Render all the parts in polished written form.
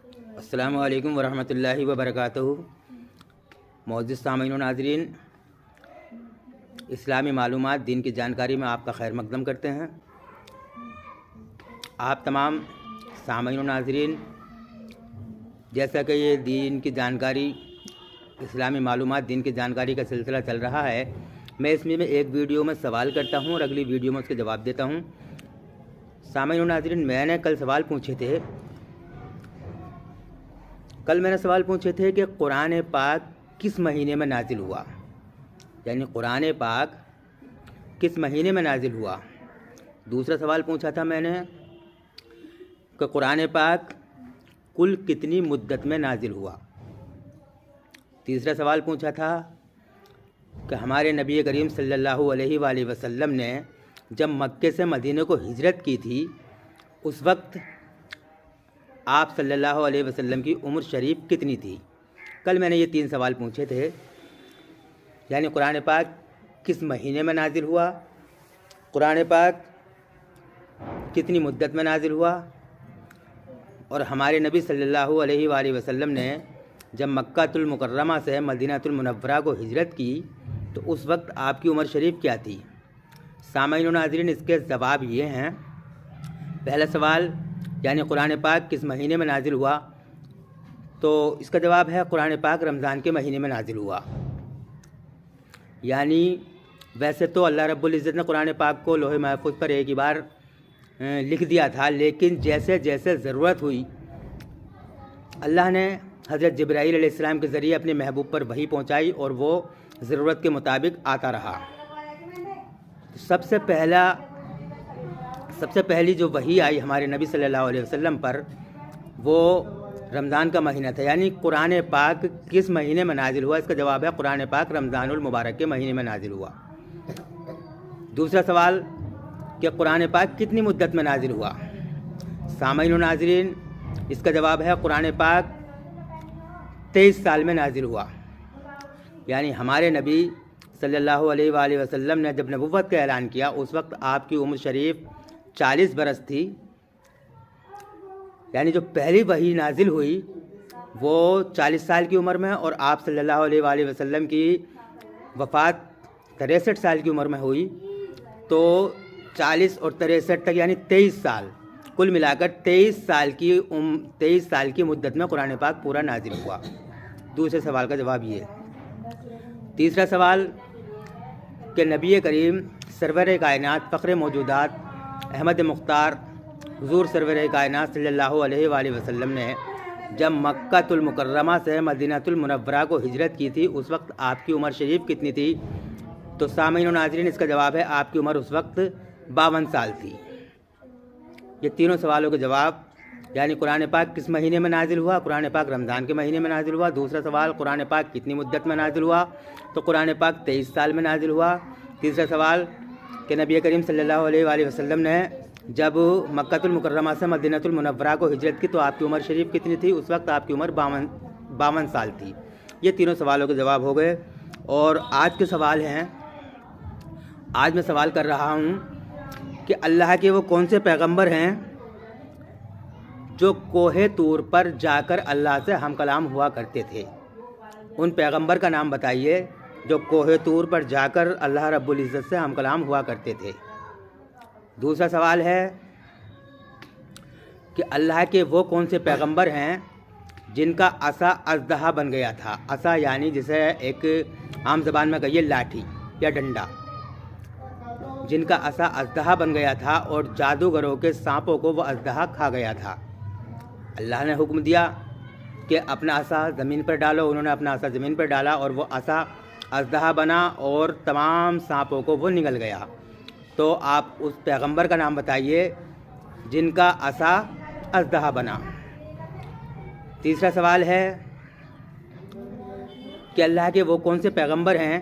अस्सलामु अलैकुम वरहमतुल्लाहि वबरकातुहू। मुअज़्ज़िज़ सामीन व नाज़रीन, इस्लामी मालूमात दीन की जानकारी में आपका खैर मक़दम करते हैं। आप तमाम सामीन व नाज़रीन, जैसा कि ये दीन की जानकारी, इस्लामी मालूमात दीन की जानकारी का सिलसिला चल रहा है, मैं इसमें एक वीडियो में सवाल करता हूँ और अगली वीडियो में उसके जवाब देता हूँ। सामीन व नाज़रीन, मैंने कल सवाल पूछे थे कि कुरान पाक किस महीने में नाजिल हुआ, यानी कुरान पाक किस महीने में नाजिल हुआ। दूसरा सवाल पूछा था मैंने कि कुरान पाक कुल कितनी मुद्दत में नाजिल हुआ। तीसरा सवाल पूछा था कि हमारे नबी करीम सल्लल्लाहु अलैहि वसल्लम ने जब मक्के से मदीने को हिजरत की थी, उस वक्त आप सल्लल्लाहु अलैहि वसल्लम की उम्र शरीफ कितनी थी। कल मैंने ये 3 सवाल पूछे थे, यानी कुरान पाक किस महीने में नाजिल हुआ, कुरान पाक कितनी मुद्दत में नाजिल हुआ, और हमारे नबी सल्लल्लाहु अलैहि वसल्लम ने जब मक्कातुल मुकर्रमा से मदीनातुल मुनव्वरा को हिजरत की तो उस वक्त आपकी उम्र शरीफ क्या थी। सामीन व नाज़रीन, इसके जवाब ये हैं। पहला सवाल, यानी कुरान पाक किस महीने में नाजिल हुआ, तो इसका जवाब है कुरान पाक रमज़ान के महीने में नाजिल हुआ। यानी वैसे तो अल्लाह रब्बुल इज़्ज़त ने कुरान पाक को लोहे महफूज पर एक ही बार लिख दिया था, लेकिन जैसे जैसे ज़रूरत हुई अल्लाह ने हज़रत जिब्राईल अलैहिस्सलाम के ज़रिए अपने महबूब पर वही पहुँचाई और वो ज़रूरत के मुताबिक आता रहा। सबसे पहली जो वही आई हमारे नबी सल्लल्लाहु अलैहि वसल्लम पर, वो रमज़ान का महीना था। यानी कुरान पाक किस महीने में नाजिल हुआ, इसका जवाब है कुरान पाक रमज़ानुल मुबारक के महीने में नाजिल हुआ। दूसरा सवाल कि कुरान पाक कितनी मुद्दत में नाजिल हुआ। सामीन व नाज़रीन, इसका जवाब है कुरान पाक 23 साल में नाजिल हुआ। यानी हमारे नबी सल्लल्लाहु अलैहि वसल्लम ने जब नबुव्वत का ऐलान किया उस वक्त आपकी उम्र शरीफ 40 बरस थी। यानी जो पहली वही नाजिल हुई वो 40 साल की उम्र में, और आप सल्लल्लाहु अलैहि वसल्लम की वफ़ात 63 साल की उम्र में हुई। तो 40 और 63 तक यानी 23 साल, कुल मिलाकर 23 साल की मुद्दत में कुरान पाक पूरा नाजिल हुआ। दूसरे सवाल का जवाब ये। तीसरा सवाल कि नबी करीम सरवर कायनात फ़ख्र मौजूदात अहमद मुख्तार हुज़ूर सरवर कायनात सल्लल्लाहु अलैहि वसल्लम ने जब मक्कातुल मुकर्रमा से मदीनातुल मुनव्वरा को हिजरत की थी उस वक्त आपकी उम्र शरीफ कितनी थी। तो सामीन व नाज़रीन, इसका जवाब है आपकी उम्र उस वक्त 52 साल थी। ये तीनों सवालों के जवाब, यानी कुरान पाक किस महीने में नाजिल हुआ, कुरान पाक रमज़ान के महीने में नाजिल हुआ। दूसरा सवाल, कुरान पाक कितनी मुद्दत में नाजिल हुआ, तो कुरान पाक 23 साल में नाजिल हुआ। तीसरा सवाल कि नबी करीम सल्लल्लाहु अलैहि वसल्लम ने जब मक्कातुल मुकर्रमा से मदीनातुल मुनव्वरा को हिजरत की तो आपकी उम्र शरीफ कितनी थी, उस वक्त आपकी उम्र 52 साल थी। ये तीनों सवालों के जवाब हो गए। और आज के सवाल हैं, आज मैं सवाल कर रहा हूँ कि अल्लाह के वो कौन से पैगंबर हैं जो कोहे तूर पर जाकर अल्लाह से हम कलाम हुआ करते थे। उन पैगंबर का नाम बताइए जो कोहे तूर पर जाकर अल्लाह रब्बुल इज़्ज़त से हम कलाम हुआ करते थे। दूसरा सवाल है कि अल्लाह के वो कौन से पैगंबर हैं जिनका असा अज़दहा बन गया था। असा यानी जिसे एक आम ज़बान में कहिए लाठी या डंडा, जिनका असा अज़दहा बन गया था और जादूगरों के सांपों को वो अज़दहा खा गया था। अल्लाह ने हुक्म दिया कि अपना असा ज़मीन पर डालो। उन्होंने अपना असा ज़मीन पर डाला और वो असा अज़दहा बना और तमाम सांपों को वो निगल गया। तो आप उस पैगंबर का नाम बताइए जिनका असा अज़दहा बना। तीसरा सवाल है कि अल्लाह के वो कौन से पैगंबर हैं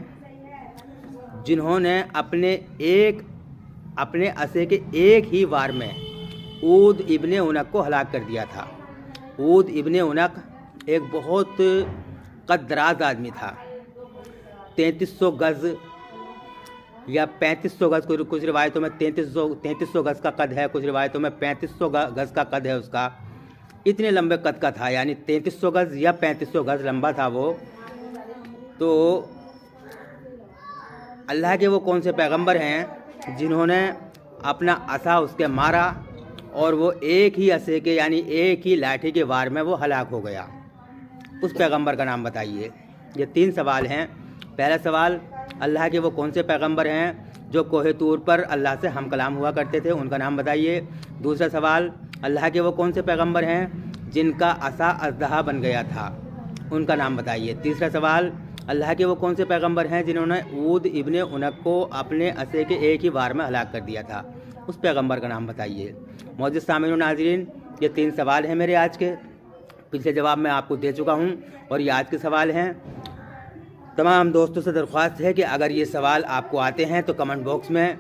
जिन्होंने अपने असे के एक ही वार में ऊद इब्ने उनक को हलाक कर दिया था। ऊद इब्ने उनक एक बहुत कदराज आदमी था। 3300 गज़ या 3500 गज़, कुछ रिवायतों में 3300 गज़ का कद है, कुछ रिवायतों में 3500 गज़ का कद है उसका। اتنے لمبے قد کا تھا، یعنی 3300 گز یا 3500 گز لمبا تھا وہ۔ تو اللہ کے وہ کون سے پیغمبر ہیں جنہوں نے اپنا عصا اس کے مارا اور وہ ایک ہی عصے کے یعنی ایک ہی لاٹھی کے وار میں وہ ہلاک ہو گیا؟ اس پیغمبر کا نام بتائیے۔ یہ 3 سوال ہیں۔ پہلا سوال، اللہ کے وہ کون سے پیغمبر ہیں جو کوہ طور پر اللہ سے ہم کلام ہوا کرتے تھے؟ ان کا نام بتائیے۔ دوسرا سوال، اللہ کے وہ کون سے پیغمبر ہیں جن کا عصا اژدہا بن گیا تھا؟ ان کا نام بتائیے۔ تیسرا سوال، اللہ کے وہ کون سے پیغمبر ہیں جنہوں نے عود ابن عنق کو اپنے عصے کے ایک ہی وار میں ہلاک کر دیا تھا؟ اس پیغمبر کا نام بتائیے۔ معزز سامعین و ناظرین، یہ 3 سوال ہیں میرے آج کے۔ پچھلے جواب میں آپ کو دے چکا ہوں اور یہ آج کے سوال ہیں۔ تمام دوستوں سے درخواست ہے کہ اگر یہ سوال آپ کو آتے ہیں تو کمنٹ باکس میں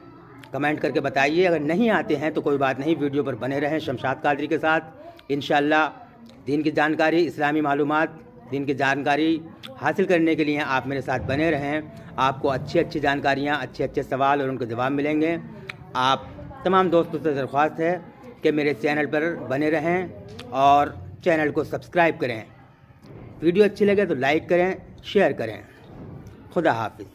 کمنٹ کر کے بتائیے، اگر نہیں آتے ہیں تو کوئی بات نہیں، ویڈیو پر بنے رہیں شمشاد قادری کے ساتھ۔ انشاءاللہ دین کی جانکاری، اسلامی معلومات، دین کی جانکاری حاصل کرنے کے لیے آپ میرے ساتھ بنے رہیں۔ آپ کو اچھی جانکاریاں، اچھے سوال اور ان کے جواب ملیں گے۔ آپ تمام دوستوں سے درخواست ہے کہ میرے چینل پر بنے رہیں اور چینل کو سبسکرائب کریں۔ ویڈیو اچھی لگے تو لائک کریں، شیئر کریں۔ خدا حافظ۔